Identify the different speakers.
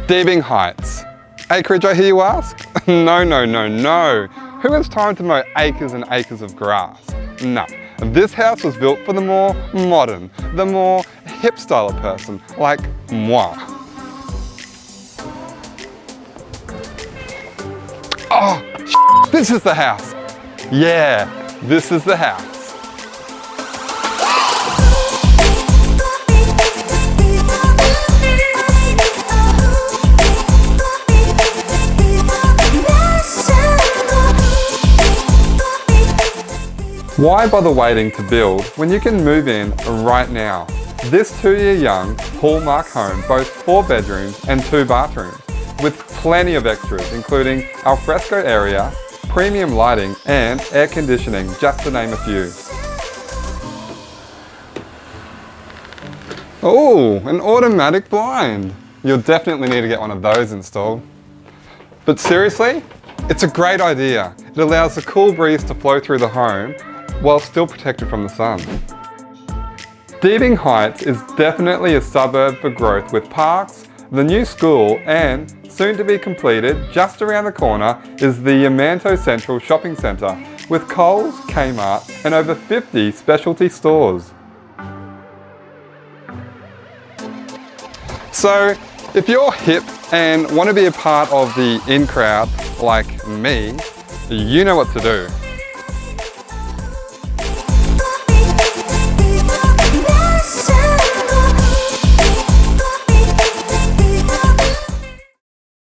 Speaker 1: Deebing Heights. Acreage, I hear you ask? No, no, no, no. Who has time to mow acres and acres of grass? No. This house was built for the more modern, the more hip style person, like moi. Oh, this is the house. Yeah, this is the house. Why bother waiting to build when you can move in right now? This 2-year young Hallmark home boasts 4 bedrooms and 2 bathrooms, with plenty of extras including alfresco area, premium lighting and air conditioning, just to name a few. Oh, an automatic blind. You'll definitely need to get one of those installed. But seriously, it's a great idea. It allows the cool breeze to flow through the home while still protected from the sun. Deebing Heights is definitely a suburb for growth with parks, the new school and, soon to be completed, just around the corner, is the Yamanto Central Shopping Centre with Coles, Kmart and over 50 specialty stores. So, if you're hip and want to be a part of the in crowd like me, you know what to do.